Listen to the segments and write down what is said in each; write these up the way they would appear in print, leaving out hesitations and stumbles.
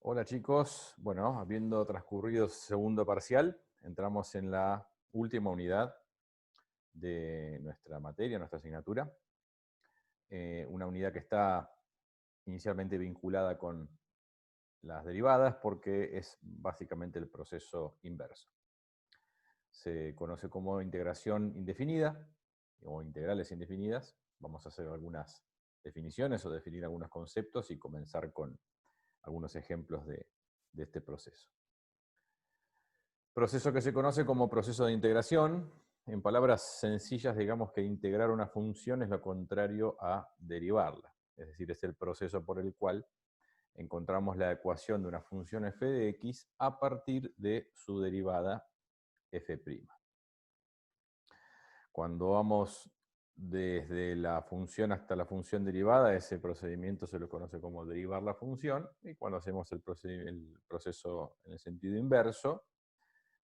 Hola chicos, bueno, habiendo transcurrido segundo parcial, entramos en la última unidad de nuestra materia, nuestra asignatura. Una unidad que está inicialmente vinculada con las derivadas porque es básicamente el proceso inverso. Se conoce como integración indefinida o integrales indefinidas. Vamos a hacer algunas definiciones o definir algunos conceptos y comenzar con algunos ejemplos de este proceso. Proceso que se conoce como proceso de integración. En palabras sencillas, digamos que integrar una función es lo contrario a derivarla. Es decir, es el proceso por el cual encontramos la ecuación de una función f de x a partir de su derivada f'. Cuando vamos desde la función hasta la función derivada, ese procedimiento se lo conoce como derivar la función, y cuando hacemos el proceso en el sentido inverso,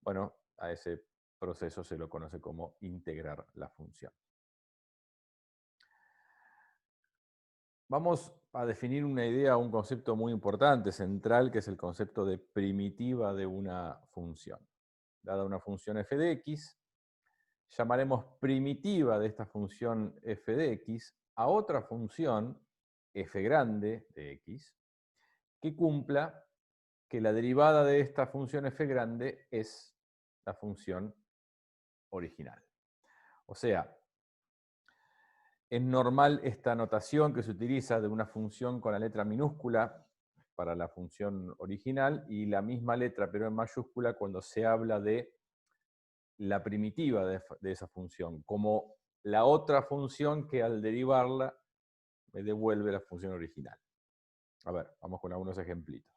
bueno, a ese proceso se lo conoce como integrar la función. Vamos a definir una idea, un concepto muy importante, central, que es el concepto de primitiva de una función. Dada una función f de x, llamaremos primitiva de esta función f de x a otra función f grande de x que cumpla que la derivada de esta función f grande es la función original. O sea, es normal esta notación que se utiliza de una función con la letra minúscula para la función original y la misma letra pero en mayúscula cuando se habla de la primitiva de esa función, como la otra función que al derivarla me devuelve la función original. A ver, vamos con algunos ejemplitos.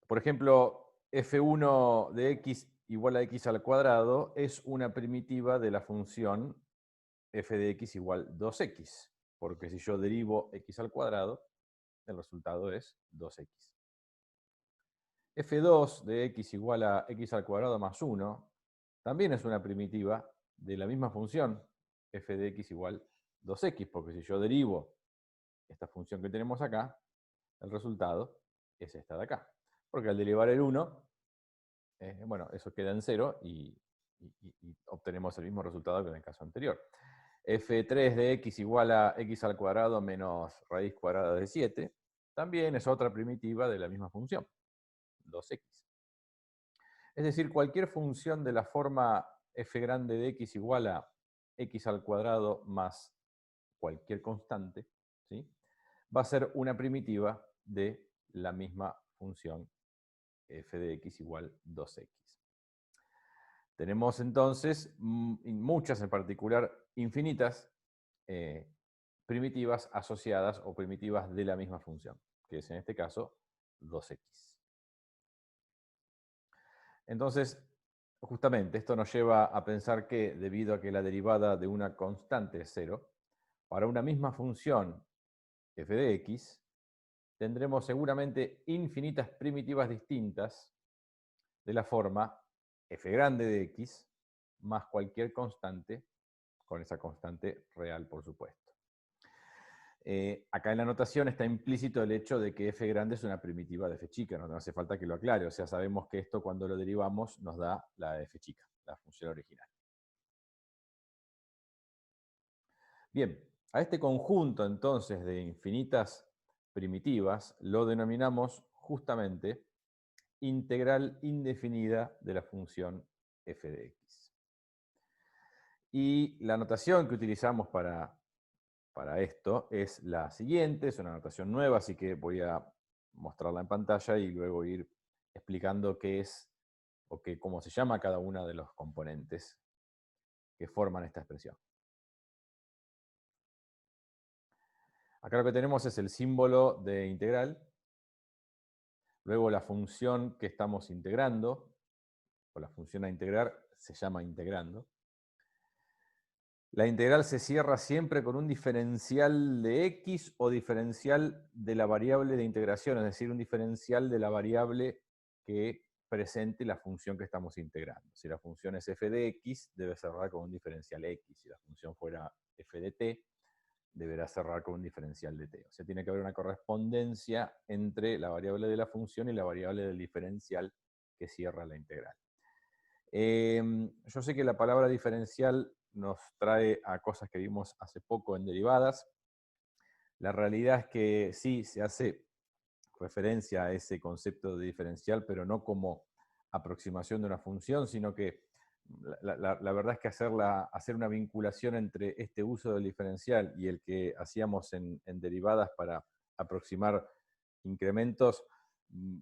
Por ejemplo, f1 de x igual a x al cuadrado es una primitiva de la función f de x igual 2x, porque si yo derivo x al cuadrado, el resultado es 2x. f2 de x igual a x al cuadrado más 1 también es una primitiva de la misma función f de x igual 2x, porque si yo derivo esta función que tenemos acá, el resultado es esta de acá. Porque al derivar el 1, bueno, eso queda en 0 y obtenemos el mismo resultado que en el caso anterior. f3 de x igual a x al cuadrado menos raíz cuadrada de 7, también es otra primitiva de la misma función, 2x. Es decir, cualquier función de la forma f grande de x igual a x al cuadrado más cualquier constante, ¿sí?, va a ser una primitiva de la misma función f de x igual 2x. Tenemos entonces muchas, en particular infinitas, primitivas asociadas o primitivas de la misma función, que es en este caso 2x. Entonces, justamente esto nos lleva a pensar que, debido a que la derivada de una constante es 0, para una misma función f de x, tendremos seguramente infinitas primitivas distintas de la forma f grande de x más cualquier constante, con esa constante real, por supuesto. Acá en la notación está implícito el hecho de que f grande es una primitiva de f chica, no hace falta que lo aclare, o sea, sabemos que esto cuando lo derivamos nos da la f chica, la función original. Bien, a este conjunto entonces de infinitas primitivas lo denominamos justamente integral indefinida de la función f de x. Y la notación que utilizamos para esto es la siguiente, es una notación nueva, así que voy a mostrarla en pantalla y luego ir explicando qué es o cómo se llama cada una de los componentes que forman esta expresión. Acá lo que tenemos es el símbolo de integral, luego la función que estamos integrando, o la función a integrar se llama integrando. La integral se cierra siempre con un diferencial de x o diferencial de la variable de integración, es decir, un diferencial de la variable que presente la función que estamos integrando. Si la función es f de x, debe cerrar con un diferencial x. Si la función fuera f de t, deberá cerrar con un diferencial de t. O sea, tiene que haber una correspondencia entre la variable de la función y la variable del diferencial que cierra la integral. Yo sé que la palabra diferencial nos trae a cosas que vimos hace poco en derivadas. La realidad es que sí se hace referencia a ese concepto de diferencial, pero no como aproximación de una función, sino que la verdad es que hacer una vinculación entre este uso del diferencial y el que hacíamos en derivadas para aproximar incrementos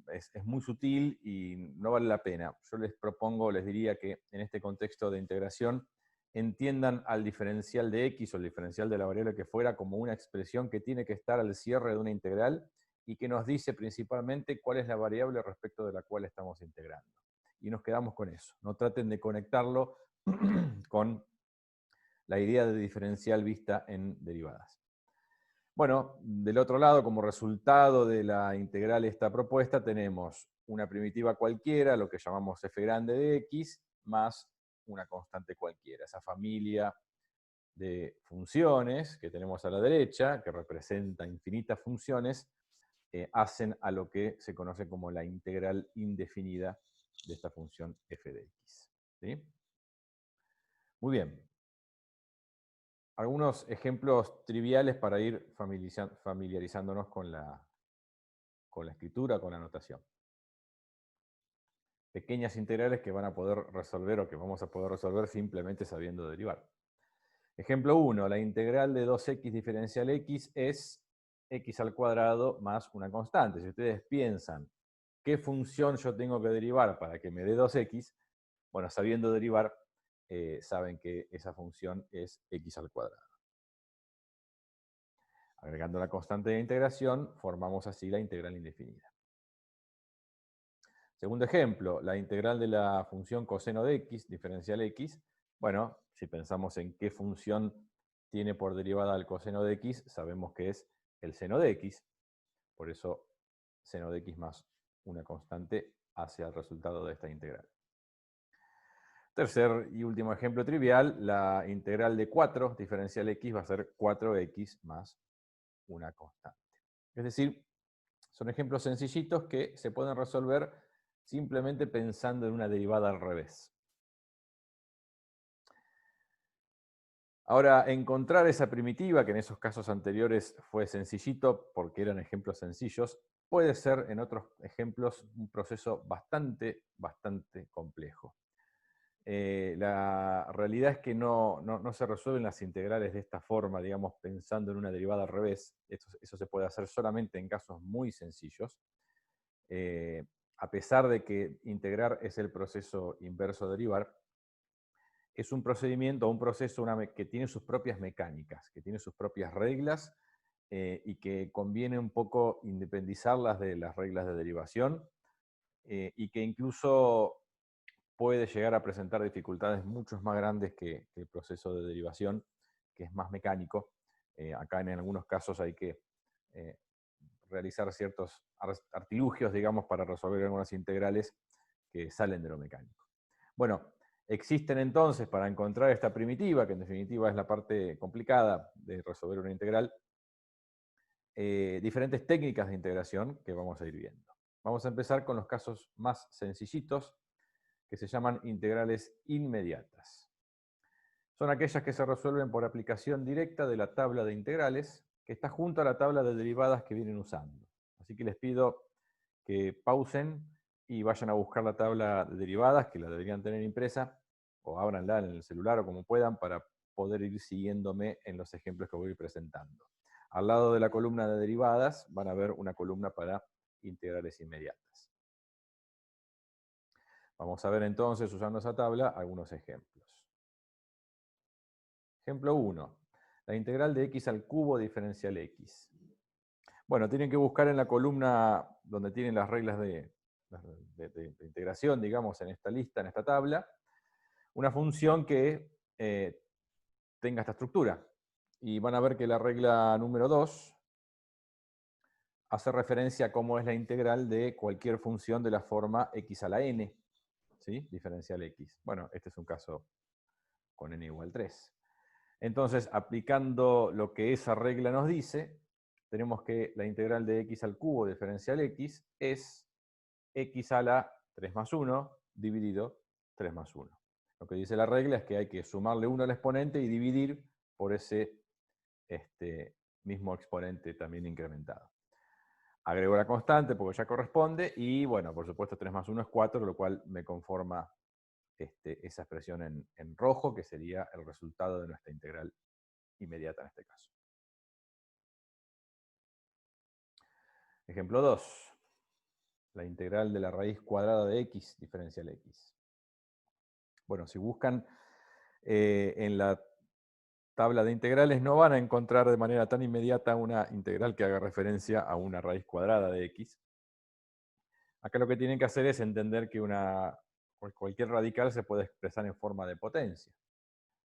es muy sutil y no vale la pena. Yo les diría que en este contexto de integración entiendan al diferencial de x o el diferencial de la variable que fuera como una expresión que tiene que estar al cierre de una integral y que nos dice principalmente cuál es la variable respecto de la cual estamos integrando. Y nos quedamos con eso. No traten de conectarlo con la idea de diferencial vista en derivadas. Bueno, del otro lado, como resultado de la integral esta propuesta, tenemos una primitiva cualquiera, lo que llamamos f grande de x, más una constante cualquiera. Esa familia de funciones que tenemos a la derecha, que representa infinitas funciones, hacen a lo que se conoce como la integral indefinida de esta función f de x. ¿Sí? Muy bien. Algunos ejemplos triviales para ir familiarizándonos con la escritura, con la notación. Pequeñas integrales que van a poder resolver o que vamos a poder resolver simplemente sabiendo derivar. Ejemplo 1, la integral de 2x diferencial x es x al cuadrado más una constante. Si ustedes piensan qué función yo tengo que derivar para que me dé 2x, bueno, sabiendo derivar, saben que esa función es x al cuadrado. Agregando la constante de integración, formamos así la integral indefinida. Segundo ejemplo, la integral de la función coseno de x, diferencial x. Bueno, si pensamos en qué función tiene por derivada el coseno de x, sabemos que es el seno de x. Por eso, seno de x más una constante hacia el resultado de esta integral. Tercer y último ejemplo trivial, la integral de 4, diferencial x, va a ser 4x más una constante. Es decir, son ejemplos sencillitos que se pueden resolver simplemente pensando en una derivada al revés. Ahora, encontrar esa primitiva, que en esos casos anteriores fue sencillito porque eran ejemplos sencillos, puede ser en otros ejemplos un proceso bastante complejo. La realidad es que no se resuelven las integrales de esta forma, digamos, pensando en una derivada al revés. Eso se puede hacer solamente en casos muy sencillos. A pesar de que integrar es el proceso inverso de derivar, es un procedimiento, un proceso que tiene sus propias mecánicas, que tiene sus propias reglas y que conviene un poco independizarlas de las reglas de derivación y que incluso puede llegar a presentar dificultades mucho más grandes que el proceso de derivación, que es más mecánico. Acá en algunos casos hay que realizar ciertos artilugios, digamos, para resolver algunas integrales que salen de lo mecánico. Bueno, existen entonces, para encontrar esta primitiva, que en definitiva es la parte complicada de resolver una integral, diferentes técnicas de integración que vamos a ir viendo. Vamos a empezar con los casos más sencillitos, que se llaman integrales inmediatas. Son aquellas que se resuelven por aplicación directa de la tabla de integrales, que está junto a la tabla de derivadas que vienen usando. Así que les pido que pausen y vayan a buscar la tabla de derivadas, que la deberían tener impresa, o ábranla en el celular o como puedan, para poder ir siguiéndome en los ejemplos que voy presentando. Al lado de la columna de derivadas van a ver una columna para integrales inmediatas. Vamos a ver entonces, usando esa tabla, algunos ejemplos. Ejemplo 1. La integral de x al cubo diferencial x. Bueno, tienen que buscar en la columna donde tienen las reglas de integración, digamos, en esta lista, en esta tabla, una función que tenga esta estructura. Y van a ver que la regla número 2 hace referencia a cómo es la integral de cualquier función de la forma x a la n, ¿sí? Diferencial x. Bueno, este es un caso con n igual 3. Entonces, aplicando lo que esa regla nos dice, tenemos que la integral de x al cubo diferencial x es x a la 3 más 1 dividido 3 más 1. Lo que dice la regla es que hay que sumarle 1 al exponente y dividir por ese mismo exponente también incrementado. Agrego la constante porque ya corresponde y, bueno, por supuesto 3 más 1 es 4, lo cual me conforma esa expresión en rojo, que sería el resultado de nuestra integral inmediata en este caso. Ejemplo 2. La integral de la raíz cuadrada de x diferencial x. Bueno, si buscan en la tabla de integrales no van a encontrar de manera tan inmediata una integral que haga referencia a una raíz cuadrada de x. Acá lo que tienen que hacer es entender que cualquier radical se puede expresar en forma de potencia.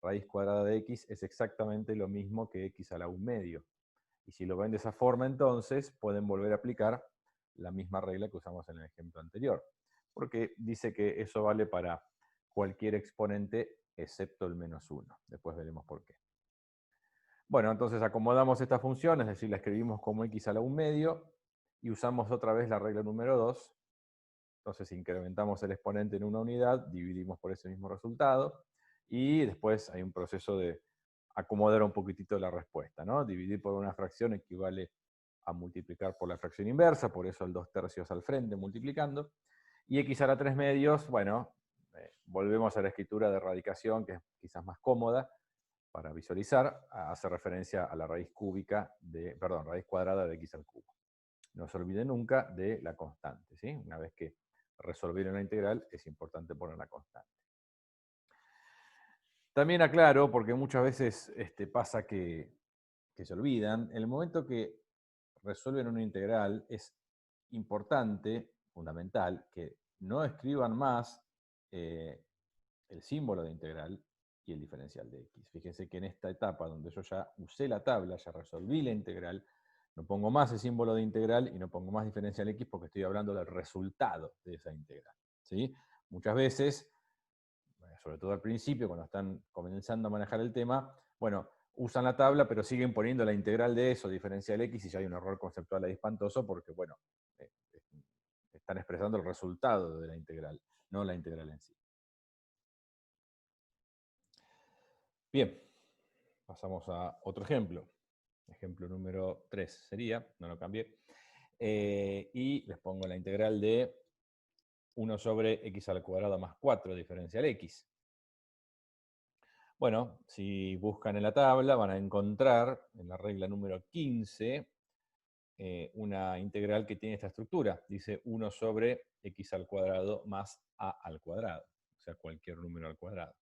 Raíz cuadrada de x es exactamente lo mismo que x a la 1 medio. Y si lo ven de esa forma, entonces pueden volver a aplicar la misma regla que usamos en el ejemplo anterior. Porque dice que eso vale para cualquier exponente excepto el menos 1. Después veremos por qué. Bueno, entonces acomodamos esta función, es decir, la escribimos como x a la 1 medio, y usamos otra vez la regla número 2. Entonces incrementamos el exponente en una unidad, dividimos por ese mismo resultado, y después hay un proceso de acomodar un poquitito la respuesta, ¿no? Dividir por una fracción equivale a multiplicar por la fracción inversa, por eso el 2/3 al frente multiplicando. Y x a la 3 medios, bueno, volvemos a la escritura de radicación, que es quizás más cómoda para visualizar, hace referencia a la raíz raíz cuadrada de x al cubo. No se olvide nunca de la constante, ¿sí? Una vez que resolvieron la integral, es importante poner la constante. También aclaro, porque muchas veces pasa que se olvidan, en el momento que resuelven una integral, es importante, fundamental, que no escriban más el símbolo de integral y el diferencial de x. Fíjense que en esta etapa donde yo ya usé la tabla, ya resolví la integral, no pongo más el símbolo de integral y no pongo más diferencial x porque estoy hablando del resultado de esa integral, ¿sí? Muchas veces, sobre todo al principio, cuando están comenzando a manejar el tema, bueno, usan la tabla, pero siguen poniendo la integral de eso, diferencial x, y ya hay un error conceptual ahí espantoso porque, bueno, eh, están expresando el resultado de la integral, no la integral en sí. Bien, pasamos a otro ejemplo. Ejemplo número 3 sería, no lo cambié, y les pongo la integral de 1 sobre x al cuadrado más 4 diferencial x. Bueno, si buscan en la tabla van a encontrar en la regla número 15 una integral que tiene esta estructura. Dice 1 sobre x al cuadrado más a al cuadrado, o sea, cualquier número al cuadrado.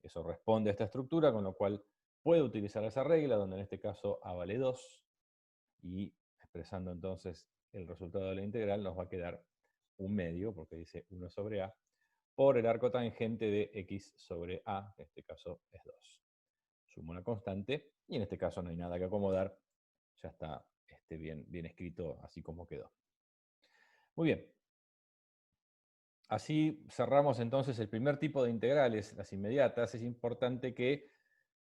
Eso responde a esta estructura, con lo cual puedo utilizar esa regla, donde en este caso a vale 2, y expresando entonces el resultado de la integral nos va a quedar 1 medio, porque dice 1 sobre a, por el arco tangente de x sobre a, que en este caso es 2. Sumo una constante, y en este caso no hay nada que acomodar, ya está bien escrito así como quedó. Muy bien. Así cerramos entonces el primer tipo de integrales, las inmediatas. Es importante que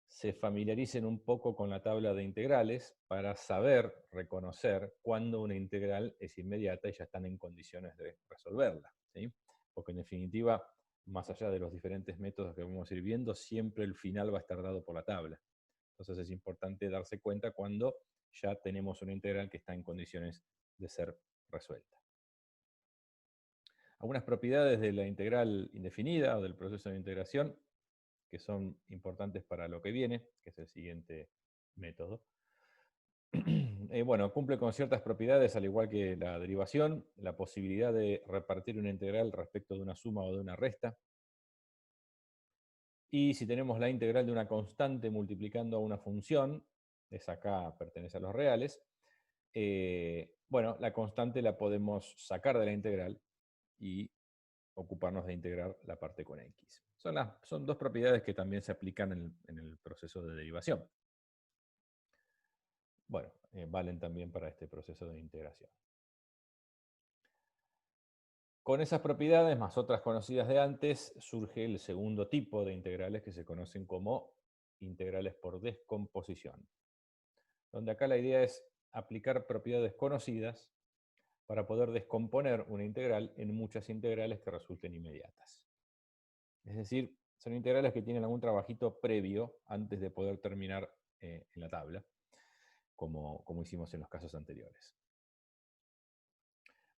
se familiaricen un poco con la tabla de integrales para saber reconocer cuándo una integral es inmediata y ya están en condiciones de resolverla, ¿sí? Porque en definitiva, más allá de los diferentes métodos que vamos a ir viendo, siempre el final va a estar dado por la tabla. Entonces es importante darse cuenta cuando ya tenemos una integral que está en condiciones de ser resuelta. Algunas propiedades de la integral indefinida o del proceso de integración que son importantes para lo que viene, que es el siguiente método. Bueno, cumple con ciertas propiedades, al igual que la derivación, la posibilidad de repartir una integral respecto de una suma o de una resta. Y si tenemos la integral de una constante multiplicando a una función, esa acá pertenece a los reales, bueno, la constante la podemos sacar de la integral y ocuparnos de integrar la parte con x. Son dos propiedades que también se aplican en el proceso de derivación. Bueno, valen también para este proceso de integración. Con esas propiedades, más otras conocidas de antes, surge el segundo tipo de integrales que se conocen como integrales por descomposición, donde acá la idea es aplicar propiedades conocidas para poder descomponer una integral en muchas integrales que resulten inmediatas. Es decir, son integrales que tienen algún trabajito previo antes de poder terminar en la tabla, como hicimos en los casos anteriores.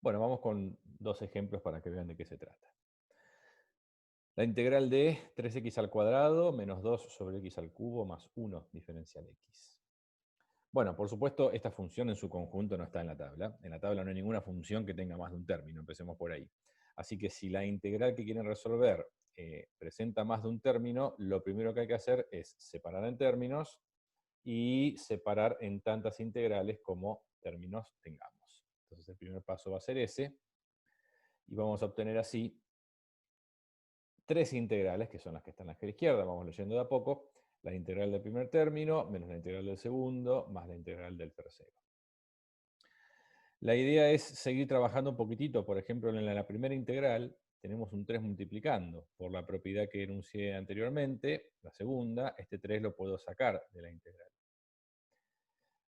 Bueno, vamos con dos ejemplos para que vean de qué se trata. La integral de 3x al cuadrado menos 2 sobre x al cubo más 1 diferencial x. Bueno, por supuesto, esta función en su conjunto no está en la tabla. En la tabla no hay ninguna función que tenga más de un término, empecemos por ahí. Así que si la integral que quieren resolver presenta más de un término, lo primero que hay que hacer es separar en términos y separar en tantas integrales como términos tengamos. Entonces el primer paso va a ser ese, y vamos a obtener así tres integrales, que son las que están a la izquierda, vamos leyendo de a poco. La integral del primer término, menos la integral del segundo, más la integral del tercero. La idea es seguir trabajando un poquitito. Por ejemplo, en la primera integral tenemos un 3 multiplicando. Por la propiedad que enuncié anteriormente, la segunda, este 3 lo puedo sacar de la integral.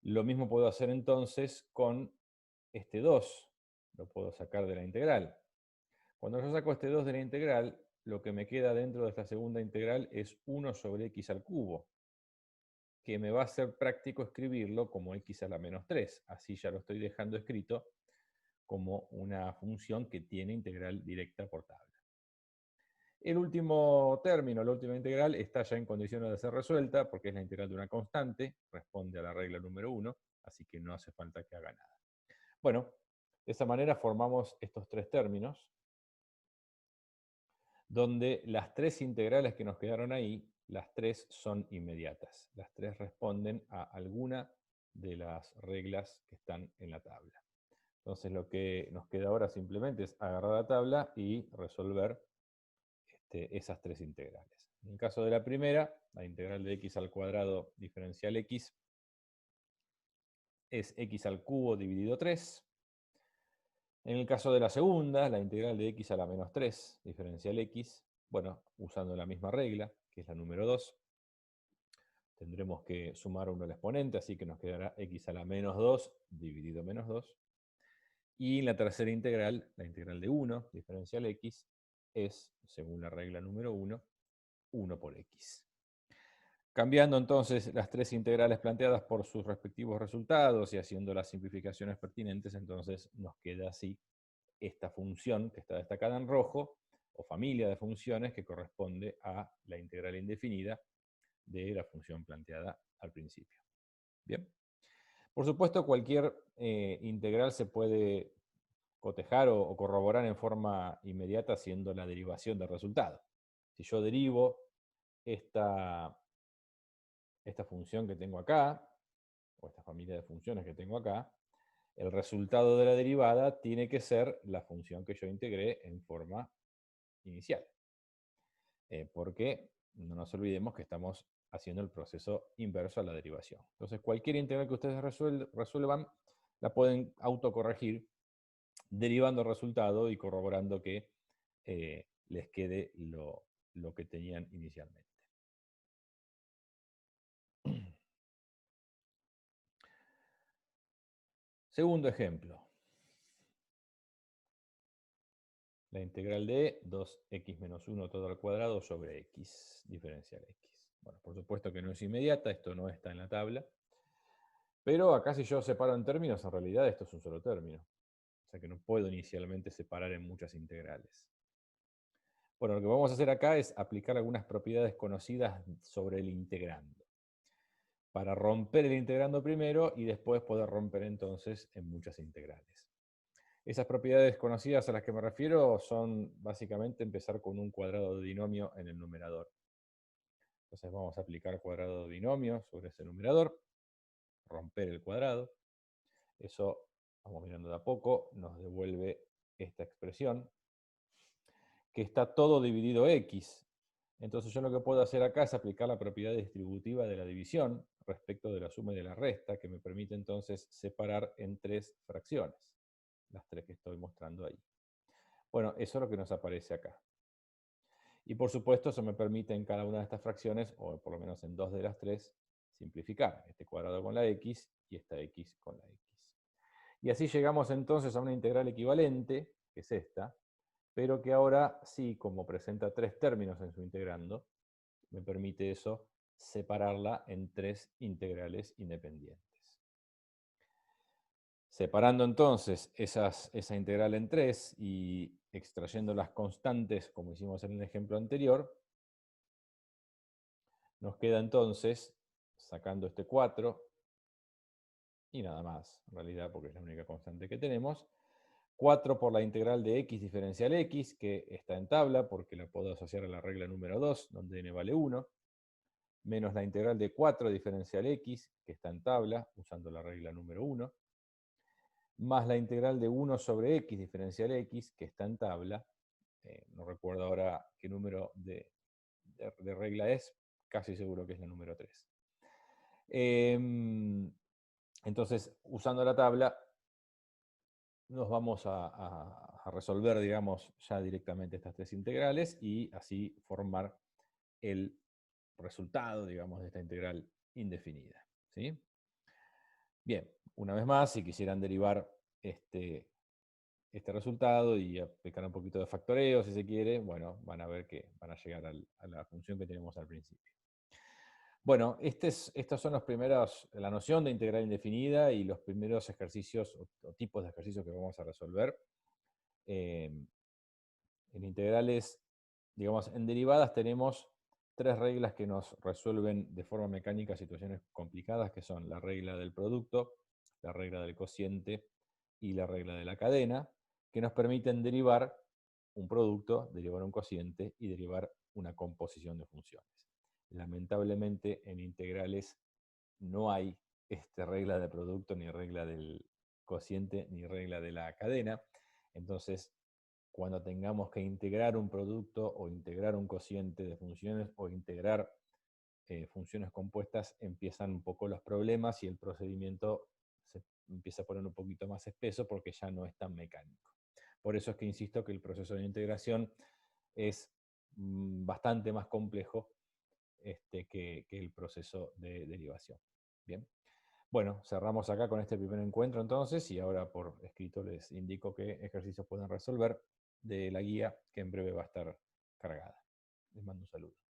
Lo mismo puedo hacer entonces con este 2. Lo puedo sacar de la integral. Cuando yo saco este 2 de la integral, lo que me queda dentro de esta segunda integral es 1 sobre x al cubo, que me va a ser práctico escribirlo como x a la menos 3. Así ya lo estoy dejando escrito como una función que tiene integral directa por tabla. El último término, la última integral, está ya en condiciones de ser resuelta, porque es la integral de una constante, responde a la regla número 1, así que no hace falta que haga nada. Bueno, de esa manera formamos estos tres términos, donde las tres integrales que nos quedaron ahí, las tres son inmediatas. Las tres responden a alguna de las reglas que están en la tabla. Entonces lo que nos queda ahora simplemente es agarrar la tabla y resolver esas tres integrales. En el caso de la primera, la integral de x al cuadrado diferencial x es x al cubo dividido 3. En el caso de la segunda, la integral de x a la menos 3 diferencial x, bueno, usando la misma regla, que es la número 2, tendremos que sumar uno al exponente, así que nos quedará x a la menos 2 dividido menos 2. Y la tercera integral, la integral de 1 diferencial x, es, según la regla número 1, 1 por x. Cambiando entonces las tres integrales planteadas por sus respectivos resultados y haciendo las simplificaciones pertinentes, entonces nos queda así esta función que está destacada en rojo, o familia de funciones que corresponde a la integral indefinida de la función planteada al principio. Bien. Por supuesto, cualquier integral se puede cotejar o corroborar en forma inmediata haciendo la derivación del resultado. Si yo derivo esta función que tengo acá, o esta familia de funciones que tengo acá, el resultado de la derivada tiene que ser la función que yo integré en forma inicial. Porque no nos olvidemos que estamos haciendo el proceso inverso a la derivación. Entonces, cualquier integral que ustedes resuelvan, la pueden autocorregir derivando el resultado y corroborando que les quede lo que tenían inicialmente. Segundo ejemplo. La integral de 2x menos 1 todo al cuadrado sobre x diferencial x. Bueno, por supuesto que no es inmediata, esto no está en la tabla. Pero acá si yo separo en términos, en realidad esto es un solo término. O sea que no puedo inicialmente separar en muchas integrales. Bueno, lo que vamos a hacer acá es aplicar algunas propiedades conocidas sobre el integrando, para romper el integrando primero y después poder romper entonces en muchas integrales. Esas propiedades conocidas a las que me refiero son básicamente empezar con un cuadrado de binomio en el numerador. Entonces vamos a aplicar cuadrado de binomio sobre ese numerador, romper el cuadrado. Eso, vamos mirando de a poco, nos devuelve esta expresión, que está todo dividido x. Entonces yo lo que puedo hacer acá es aplicar la propiedad distributiva de la división respecto de la suma y de la resta, que me permite entonces separar en tres fracciones, las tres que estoy mostrando ahí. Bueno, eso es lo que nos aparece acá. Y por supuesto eso me permite en cada una de estas fracciones, o por lo menos en 2 de las 3, simplificar este cuadrado con la x y esta x con la x. Y así llegamos entonces a una integral equivalente, que es esta, pero que ahora sí, como presenta 3 términos en su integrando, me permite eso separarla en 3 integrales independientes. Separando entonces esa integral en 3 y extrayendo las constantes, como hicimos en el ejemplo anterior, nos queda entonces, sacando este 4, y nada más, en realidad, porque es la única constante que tenemos, 4 por la integral de x diferencial x, que está en tabla, porque la puedo asociar a la regla número 2, donde n vale 1, menos la integral de 4 diferencial x, que está en tabla, usando la regla número 1, más la integral de 1 sobre x diferencial x, que está en tabla, no recuerdo ahora qué número de regla es, casi seguro que es la número 3. Entonces, usando la tabla, nos vamos a resolver, digamos, ya directamente estas 3 integrales y así formar el resultado, digamos, de esta integral indefinida. ¿Sí? Bien, una vez más, si quisieran derivar este resultado y aplicar un poquito de factoreo, si se quiere, bueno, van a ver que van a llegar a la función que tenemos al principio. Bueno, estas son la noción de integral indefinida y los primeros ejercicios o tipos de ejercicios que vamos a resolver. En integrales, digamos, en derivadas tenemos 3 reglas que nos resuelven de forma mecánica situaciones complicadas, que son la regla del producto, la regla del cociente y la regla de la cadena, que nos permiten derivar un producto, derivar un cociente y derivar una composición de funciones. Lamentablemente en integrales no hay regla de producto, ni regla del cociente, ni regla de la cadena. Entonces, cuando tengamos que integrar un producto o integrar un cociente de funciones o integrar funciones compuestas, empiezan un poco los problemas y el procedimiento se empieza a poner un poquito más espeso porque ya no es tan mecánico. Por eso es que insisto que el proceso de integración es bastante más complejo que el proceso de derivación. Bien. Bueno, cerramos acá con este primer encuentro entonces y ahora por escrito les indico qué ejercicios pueden resolver de la guía que en breve va a estar cargada. Les mando un saludo.